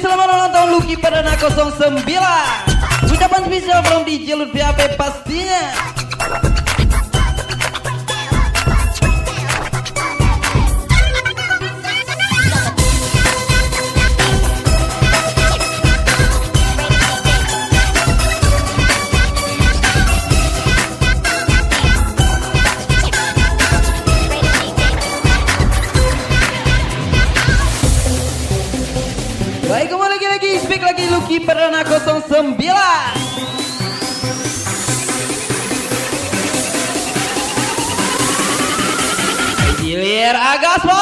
selamat ulang tahun Lucky Perdana 09. Ucapan spesial from DJ Lutfi AP pastinya. Baik, kembali lagi speak lagi Lucky Perdana 09. Gilir Agaspo.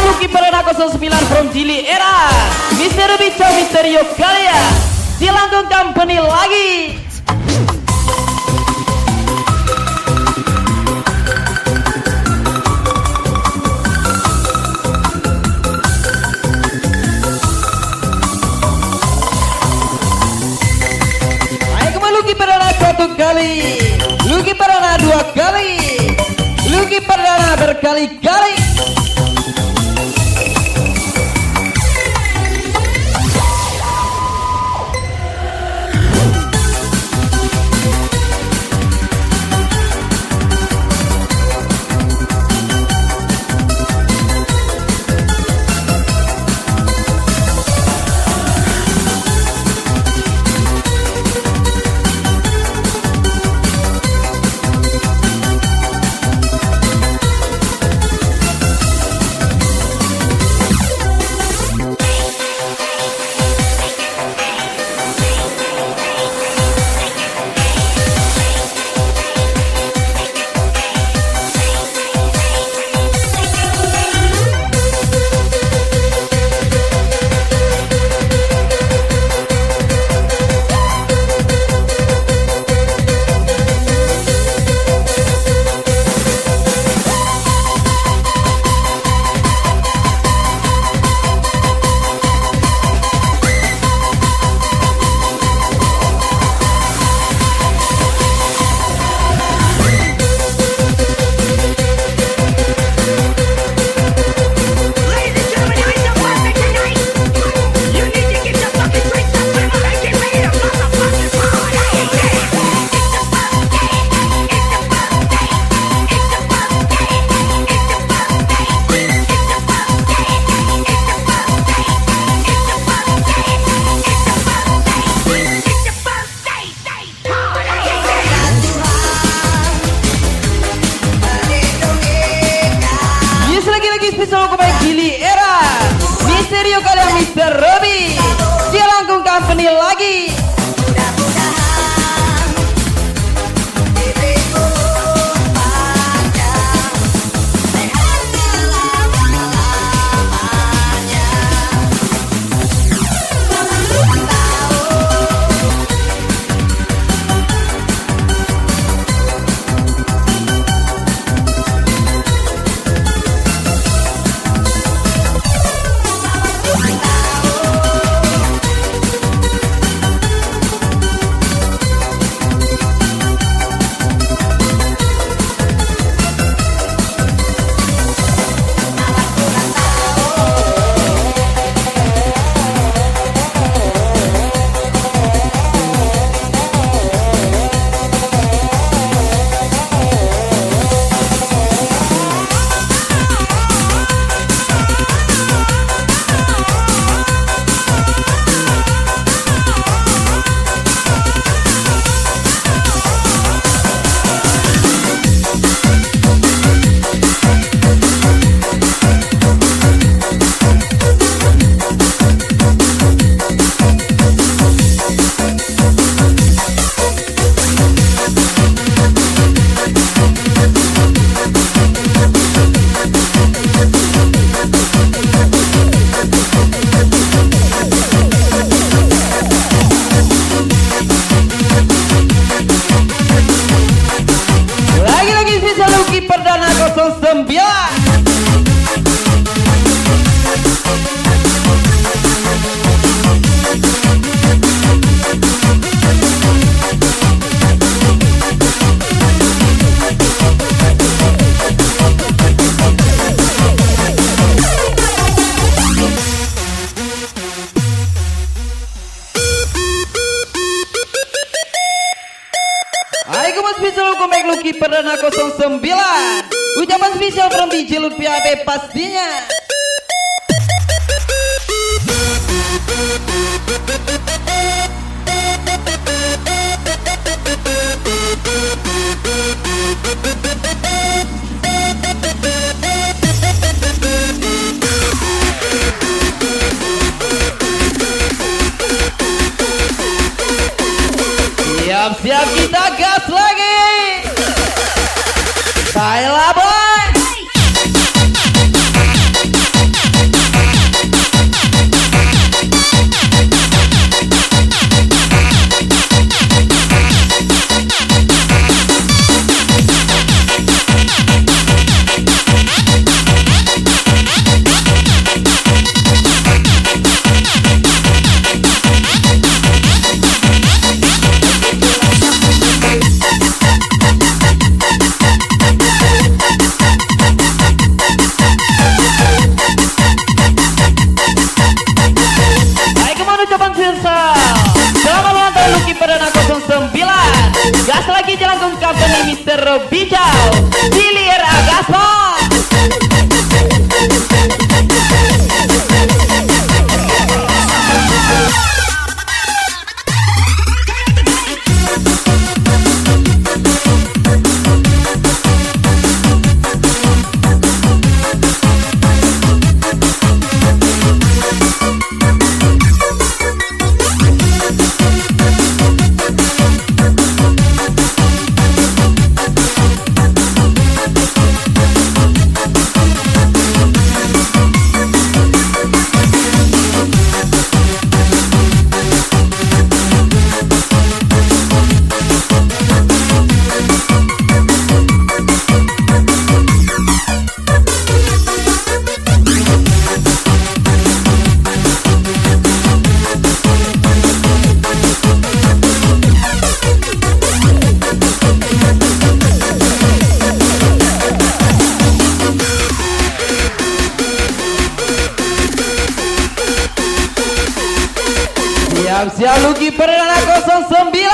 Lucky Perdana 09 from Dili Era. Misteri Bico Misterio Galia Dilangkung Company lagi. Ayo kembali Lucky Perdana 1 kali, Lucky Perdana 2 kali, Lucky Perdana berkali-kali. Spesial kepada Gili Era, Misterio kalian Mr. Robi, Dilangkung Company lagi. comeback Lucky Perdana 09. Ucapan spesial from DJ Lutfi AP pastinya. Siap-siap kita gas lagi. Baiklah boy. Gas lagi jalan ke company Mr. Bijau Dilir Agaspon. Siap-siap Lucky Perdana 09.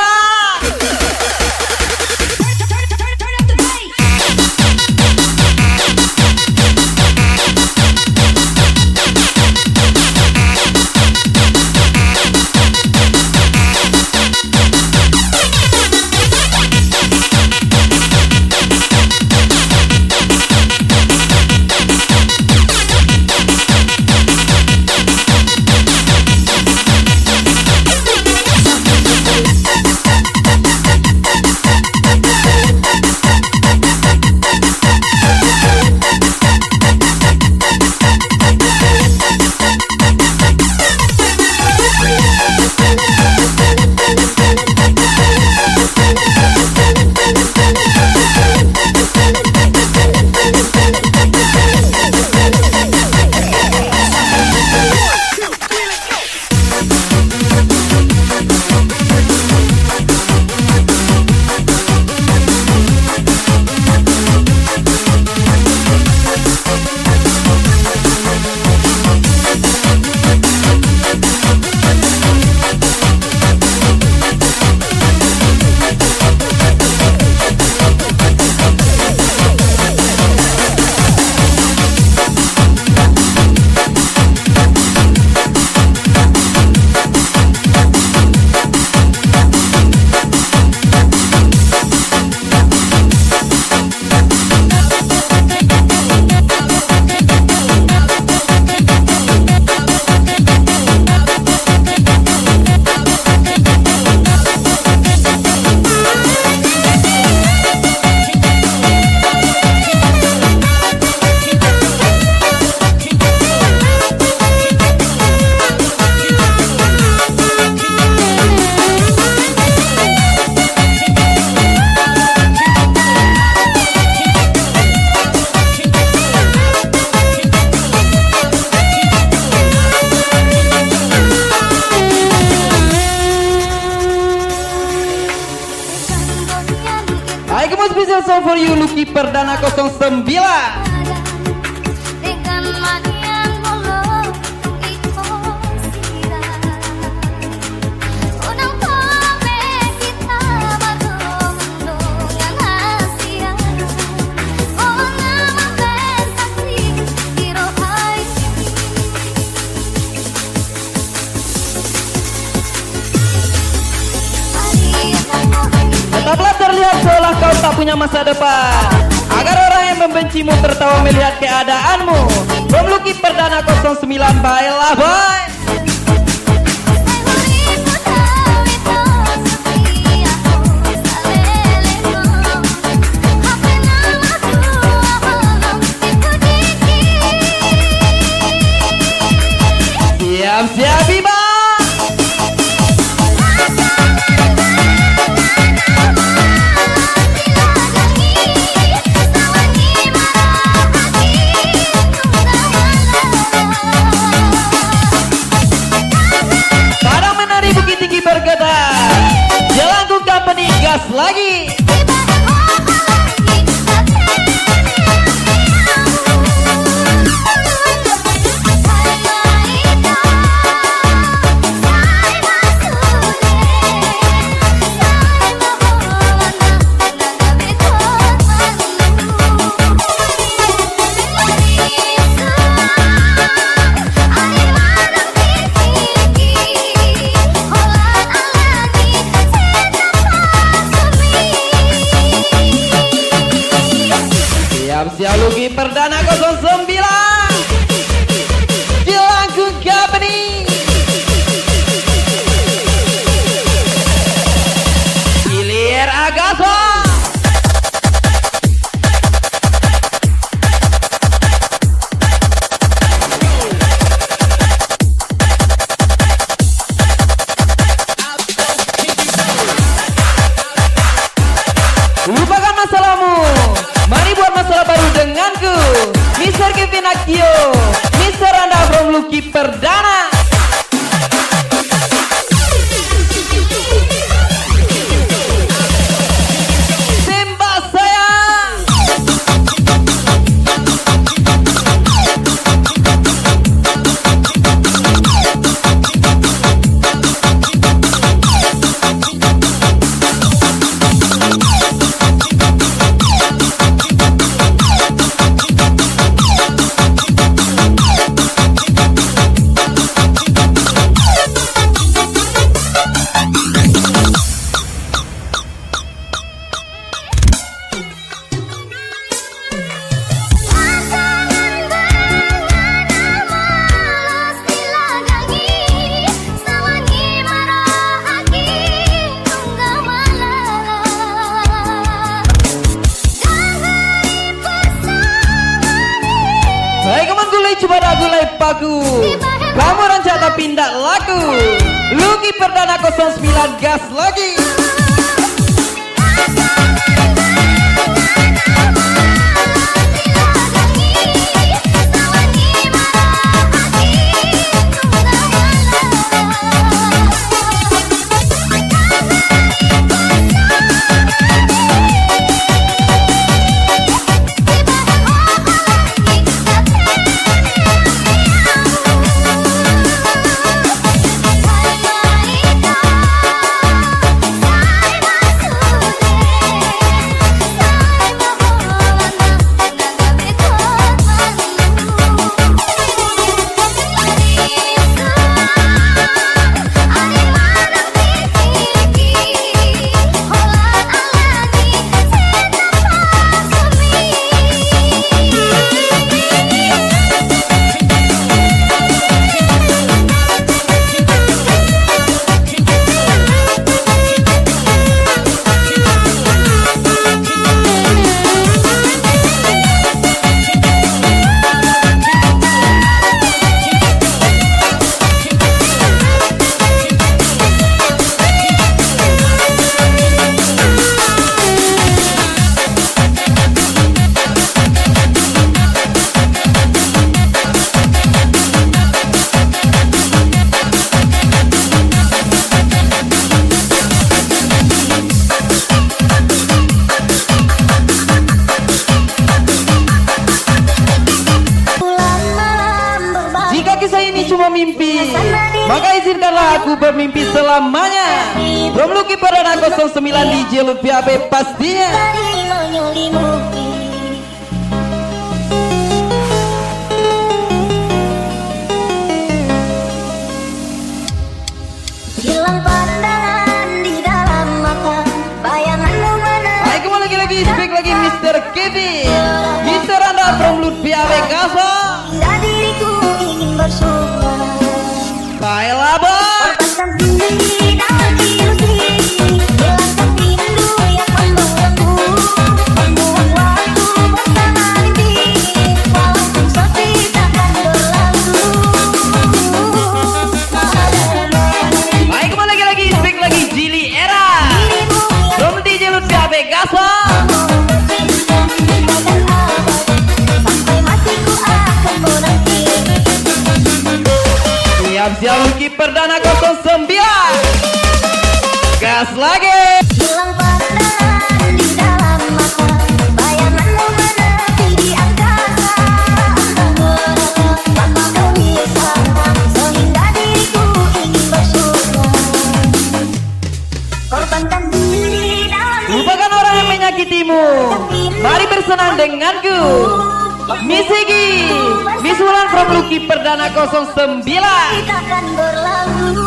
Special song for you Lucky Perdana 09. kau tak punya masa depan, agar orang yang membencimu tertawa melihat keadaanmu. Bom Lucky Perdana 09, baiklah boy. Siap-siap Biba. Pada menari Bukit Tinggi bergetar, Jelangkung Company gas lagi. Siap Lucky Perdana 09, Jelangkung Company. Gilir Agaso. Lupakan masalahmu, mari buat masalah baru denganku. Mr. Kevin Akio, Mr. Anda from Lucky Perdana. Sembah sayang. Pada gulai paku, kamu rancak tapi tidak laku. Lucky Perdana 09 gas lagi. cuma mimpi, maka izinkanlah aku bermimpi selamanya. Bom Lucky Perdana 09 DJ Luffy AB pastinya. Hilang pandangan di dalam mata, bayanganmu mana? Ayo kembali lagi Gaso. Hingga diriku ingin bersuara. Baiklah bos. Korbankan diri dalam ilusi, hilangkan rindu yang membelenggu, membuang waktu bersama mimpi, walaupun sepi takkan berlalu. Baik, kembali lagi, speak lagi Jili Era. Belum DJ Lutfi AB Gaso. Siap-siap Lucky Perdana 09. Gas lagi. Hilang pandangan di dalam mata, bayanganmu menepi di angkasa. Tanpa kau bisa, sehingga diriku ingin bersyukur. Korbankan diri dalam Lupakan orang yang menyakitimu. Mari bersenang denganku. Misigi, Misulan from Lucky Perdana 09. takkan berlalu.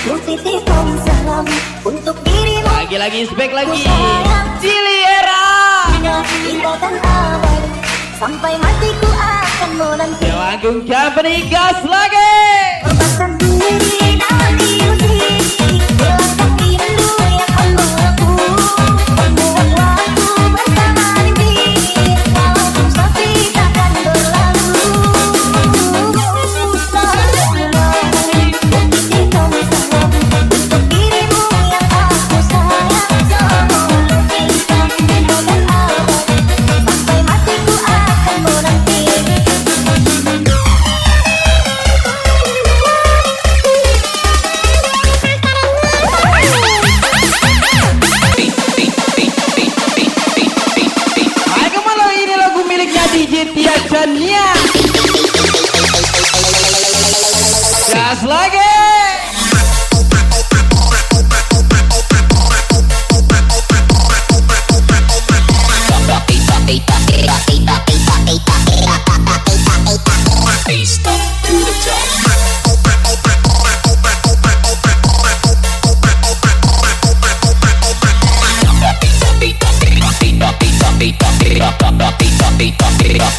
Ku titipkan salam untuk dirimu. Lagi-lagi speak lagi Jili Era. Indahkan abad, sampai matiku akan menanti. Jawa Agung Company. Gas lagi. Korbankan diri dalam ilusi, hilangkan rindu yang membelenggu, membuang waktu bersama mimpi, walaupun sepi takkan berlalu. Titipkan salam untuk dirimu yang aku sayang. Indahkan abad, sampai matiku akan menanti. Ayo malam ini lagu miliknya DJ Tia Chania. Gas lagi.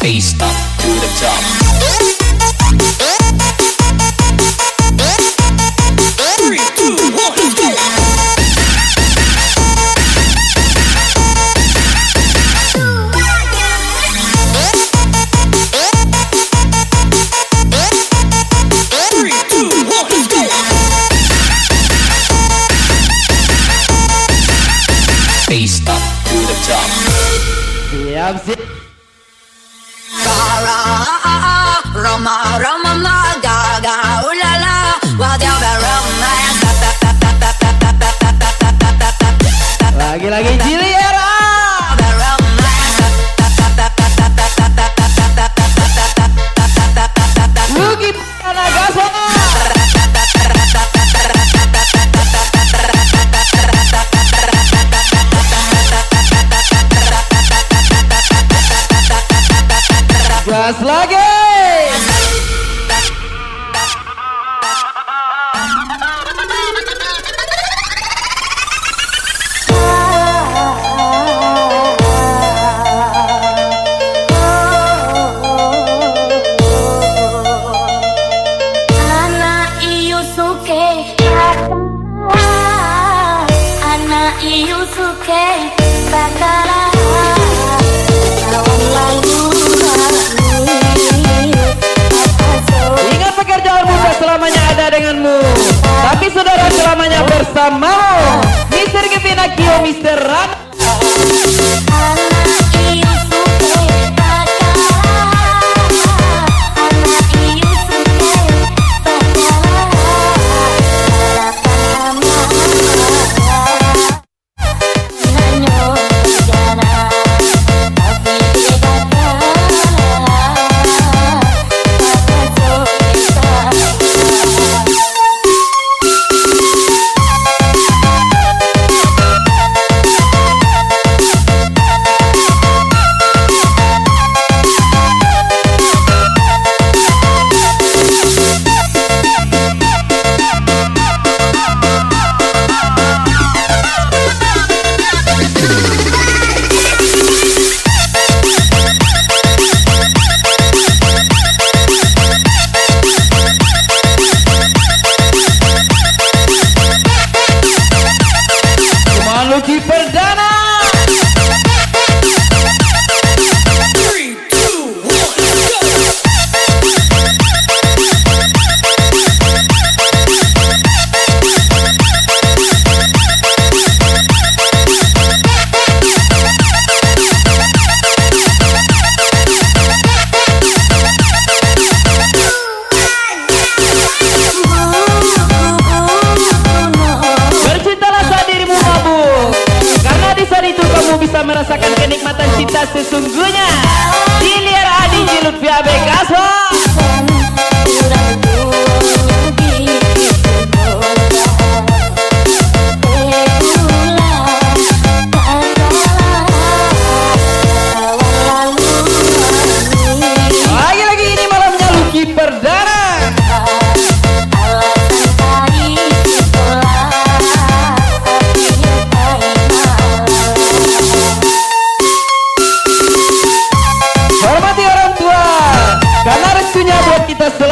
Face up to the top. Three, two, one, go. Three, two, one, go. Face up to the top. Siap-siap. Roma, Roma, ma, ga, ga, ooh la la, whatever romance. Lagi-lagi Jili Era. Lucky Perdana Gaso. Gas lagi. Anak Iyusuke, anak Iyusuke, bakala lawan layu.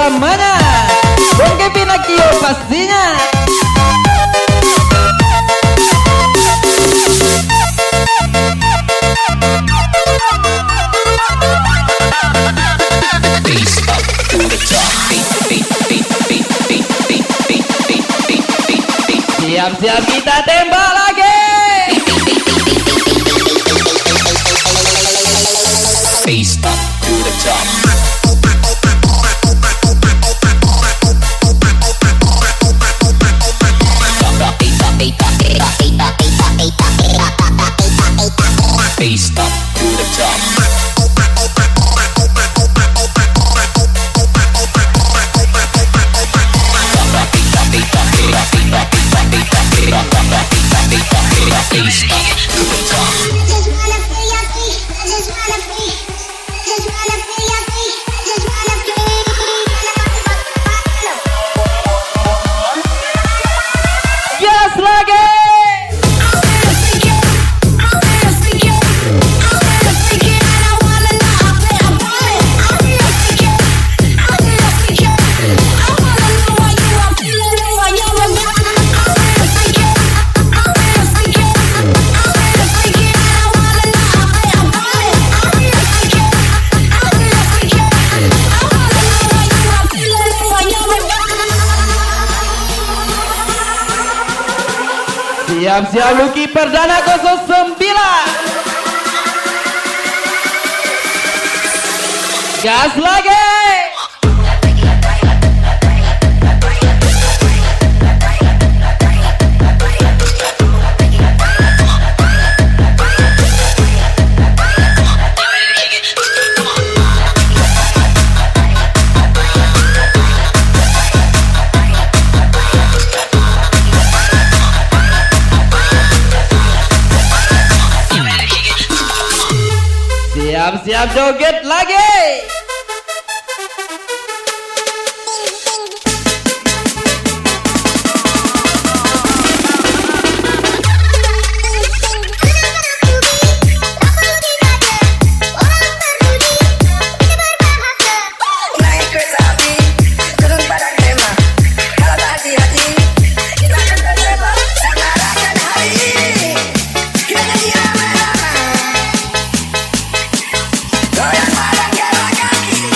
selamanya. Bung Kevin Akio pastinya. Face up to the top. Siap-siap kita tembak lagi. Face up to the top. Face up to the top. Face up to the top. Just wanna feel your feet. Just wanna feel. Just wanna feel your feet. Just wanna feel. Gas lagi. Siap-siap Lucky Perdana 09. Gas lagi. Siap-siap joget lagi. Naik kereta api, turun pada kemah. Kalau tak hati-hati, kita akan terjebak sangat hari ini. Kita nyanyi ramai-ramai. Goyang badan gerak kaki.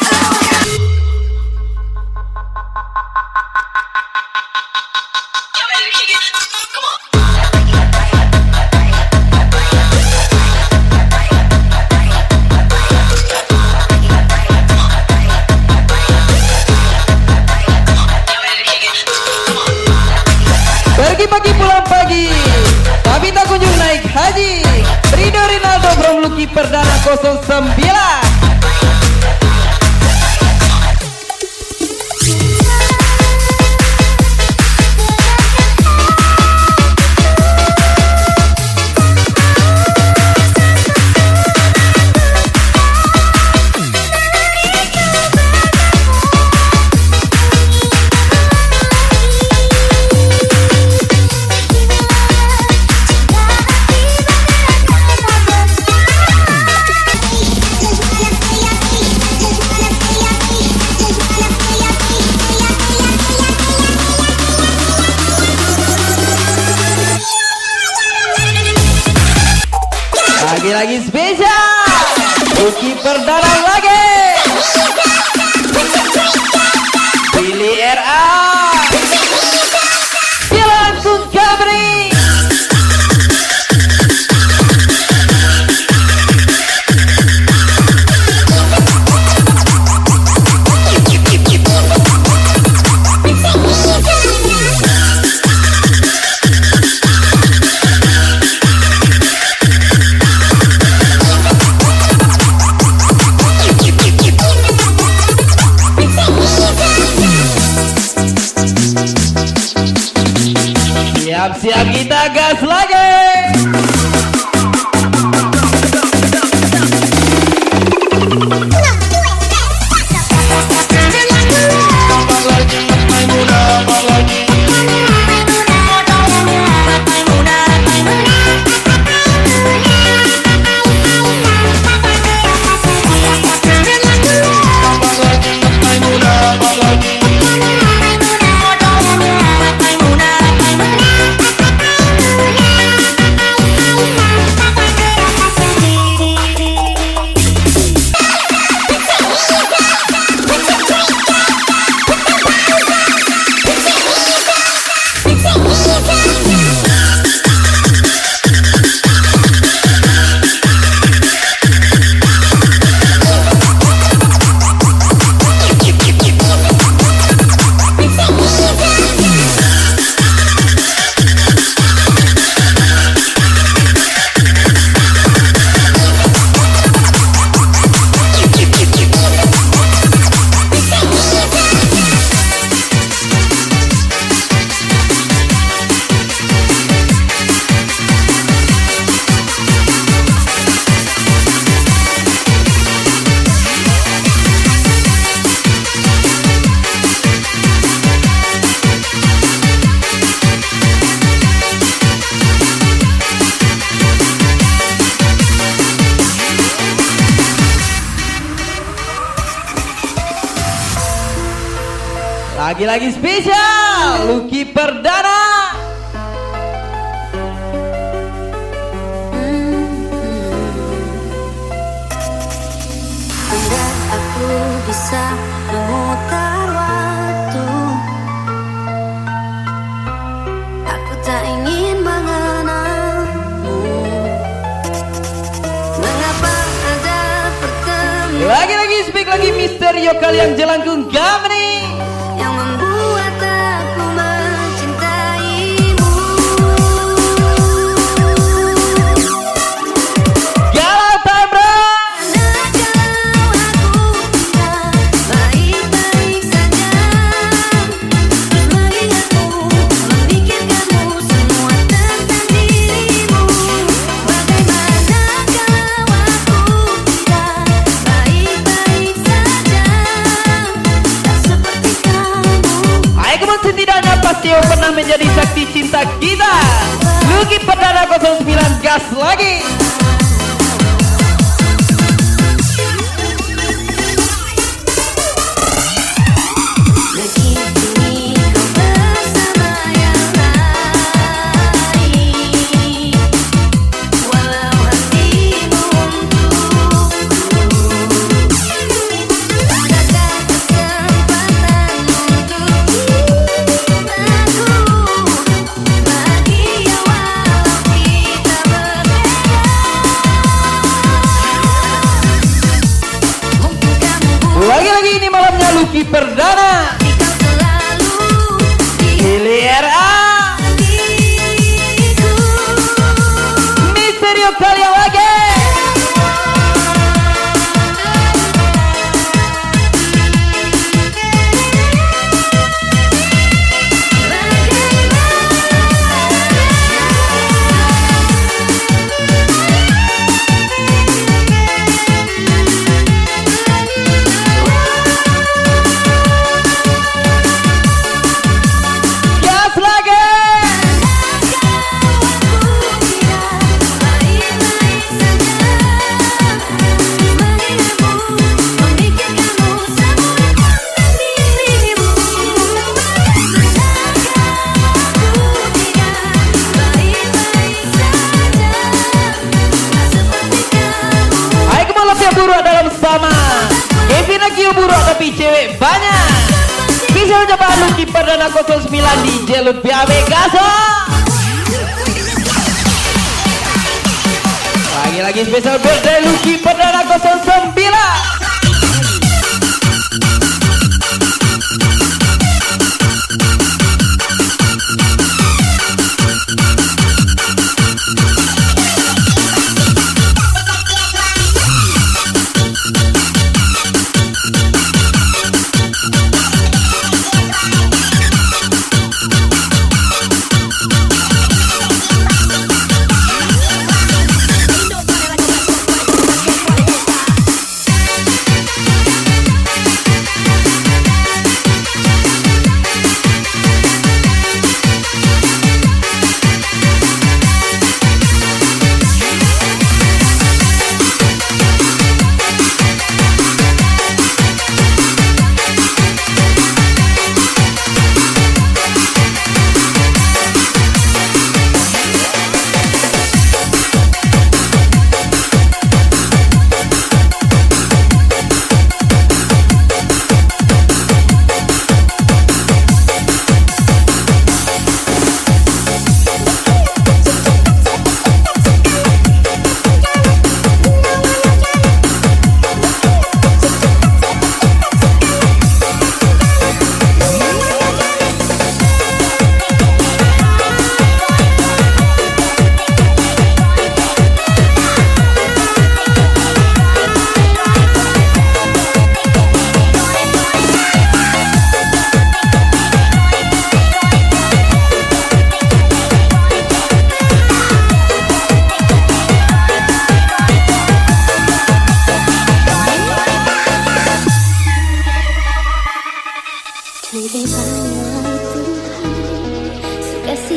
Lakukan. Pergi pagi pulang pagi, tapi tak kunjung naik haji. Ridho Rinaldo from Lucky Perdana 09. Lagi spesial Lucky Perdana lagi. Pilih RA. Langsung Gabri. Siap-siap kita gas lagi. Lagi-lagi spesial Lucky Perdana. Andai aku bisa memutar waktu, aku tak ingin mengenalmu. Mengapa ada pertemuan Lagi-lagi speak lagi Misterio kalian jelangkung Gamni yang membuat aku mencintaimu? Galau Tabra. Setidaknya pasti pernah menjadi saksi cinta kita. Lucky Perdana 09 gas lagi. Begini kau bersama yang lain, walau hatimu untukku. Adakah kesempatan untuk cintaku bahagia walau kita berbeda? Mungkin kamu Lagi-lagi ini malamnya Lucky Perdana. kau selalu di Hilir A. hatiku. Misterio kalian lagi. Gas lagi. Ayo kemalap ya buruk dalam sama. Kevin Akio buruk tapi cewek banyak. Bisa coba Lucky Perdana 09 di Jelut PAB Gaso. Lagi-lagi spesial birthday Lucky Perdana 09.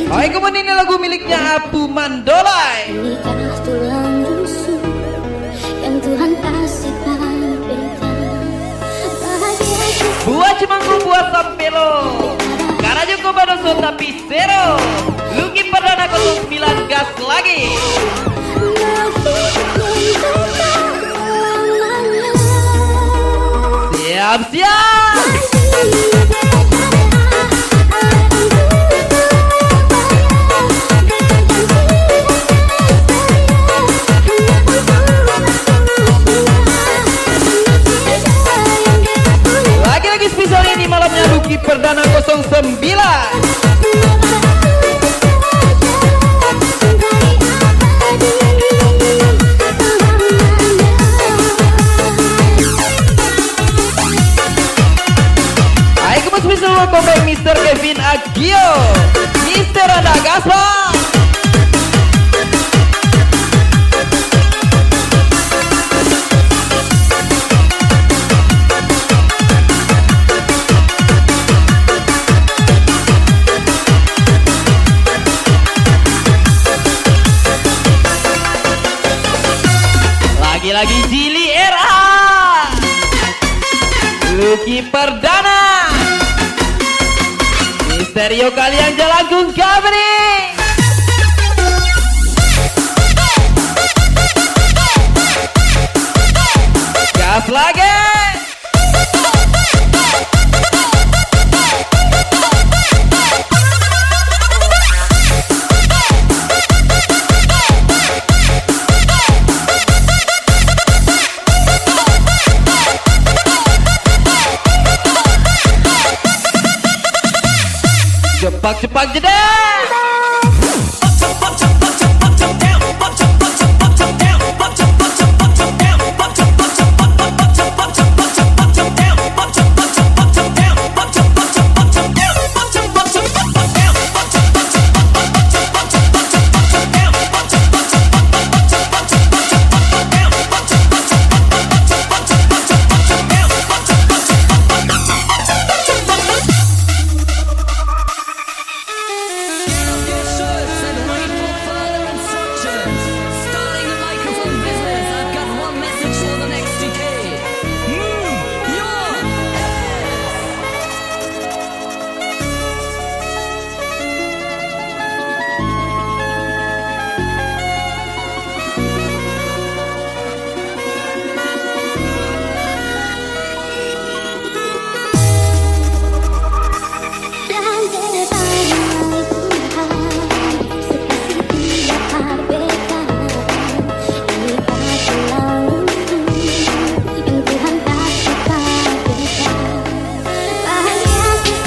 Hai kemudian ini lagu miliknya Apu Mandolai. Nikah tulang rusuk yang Tuhan kasih pada beta. Bahagia Buat Cimanggu buat Sampelo. Karena Joko Badoso tapi zero. Lucky Perdana 09 gas lagi. Siap. Lagi-lagi spesial ini malamnya Lucky Perdana 09. Spesial comeback Mr. Kevin Agio, Mr. Anda Gaspar. Lagi-lagi Jili Era, Lucky Perdana. Misterio kalian Jalangkung Gabri. Gas lagi. Cepak-cepak jeda.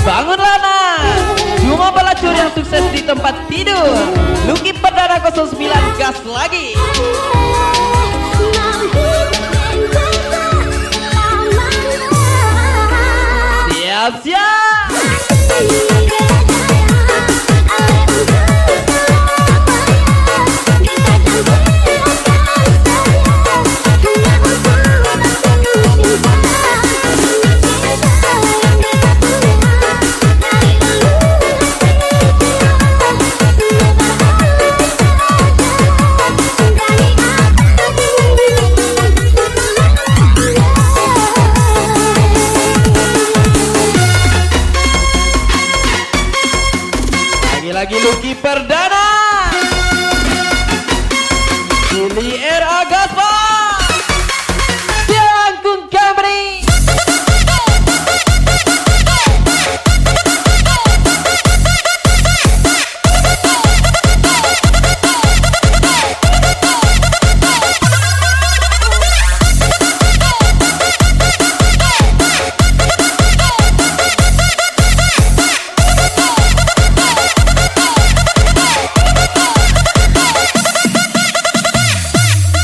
Bangunlah nak, cuma pelacur yang sukses di tempat tidur. Lucky Perdana 09 gas lagi. Siap-siap. Lagi Lucky Perdana, Jili Era Gaspar, Jalangkung Gabri.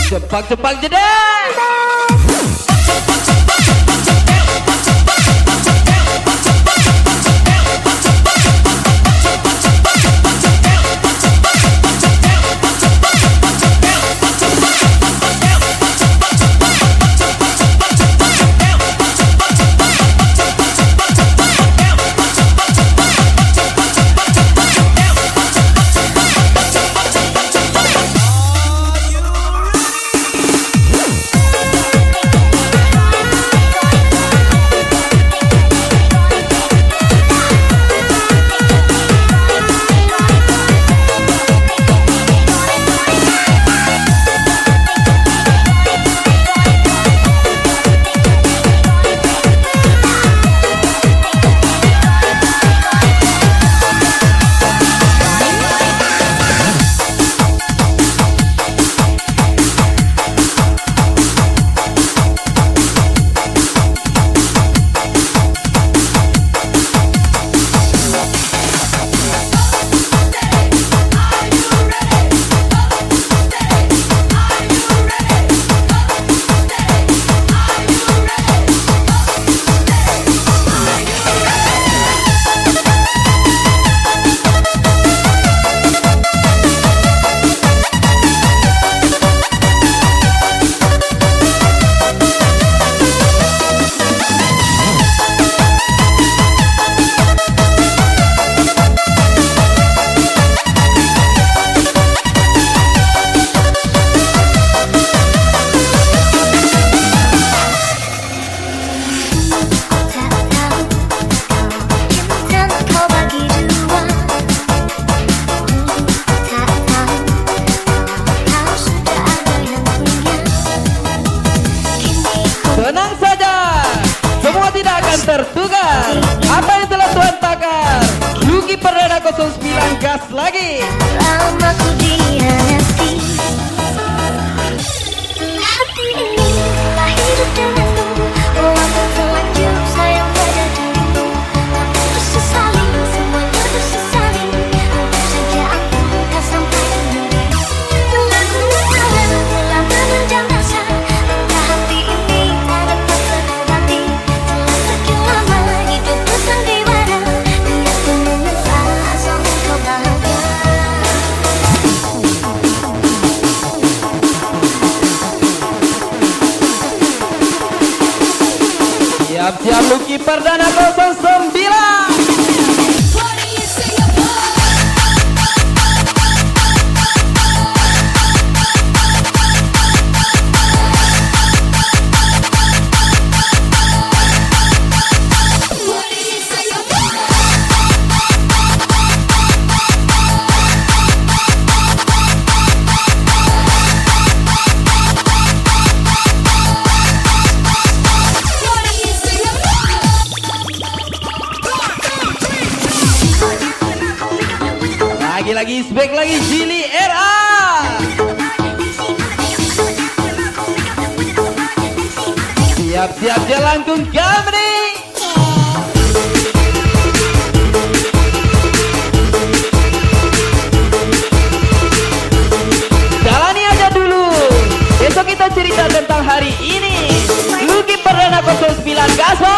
Cepak-cepak jeda. bertukar. Apa yang telah Tuhan takar? Yuki Perdana 09 gas lagi. Lama ku dihianati. Hati ini telah hidup denganmu. Oh, aku terlanjur sayang pada dirimu. Aku tersesali, semuanya tersesali. Tentu saja aku tak sampai dirimu. Telah menerjang rasa. Maka hati ini tak dapat terobati. Telah sekian lama hidup bersandiwara. Biar ku menyerah asal engkau bahagia. Siap-siap Lucky Perdana 09. Lagi back lagi Jili RA. Siap-siap jalan Kung Kamri. Jalani aja dulu. Besok kita cerita tentang hari ini. Lucky Perdana 09 Gaso.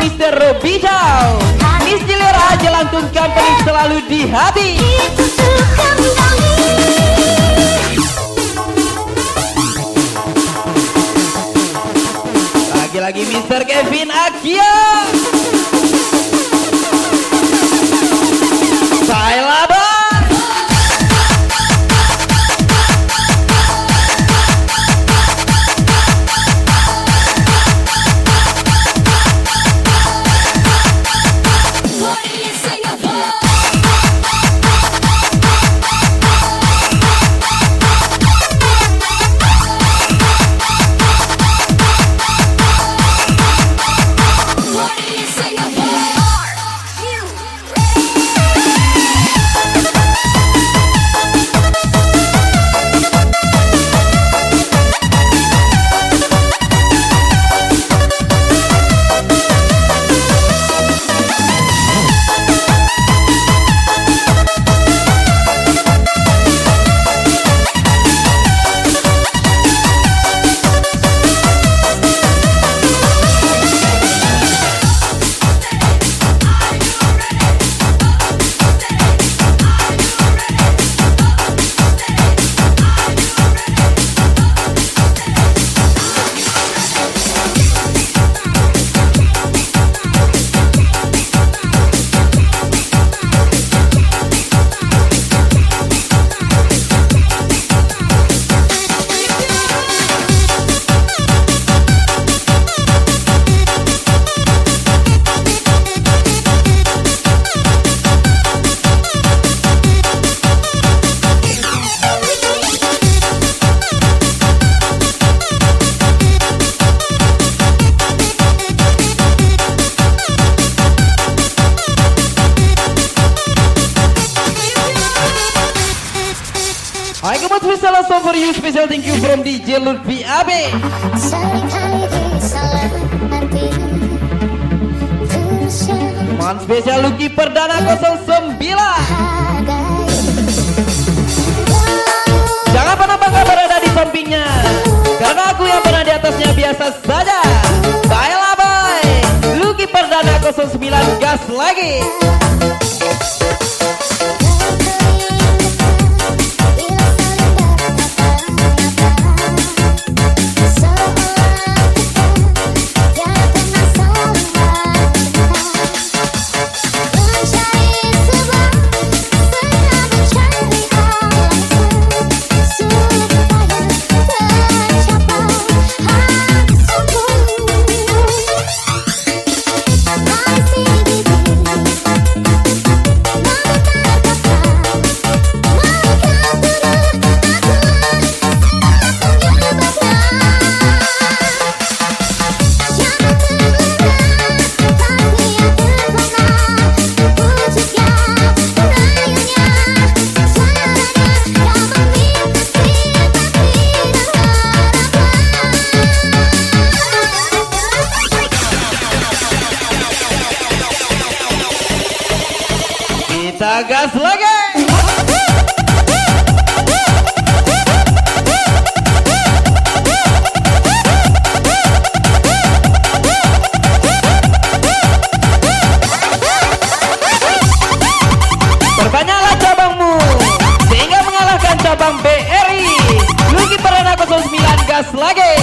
Mr. Robijau, Miss Jilera Jalan Tun Company selalu di hati. Itu kembali. Lagi-lagi Mr. Kevin Akia. Sailaba. I come out special song for you, special thank you from DJ Lutfi Abe. Seringkali disalah arti. Mohon spesial Lucky Perdana 09. Jangan pernah bangga berada di sampingnya, karena aku yang pernah di atasnya biasa saja. Baiklah boy, Lucky Perdana 09 gas lagi. Kita gas lagi. Perbanyaklah cabangmu sehingga mengalahkan cabang BRI. Lucky Perdana 09 gas lagi.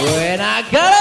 Buena cara.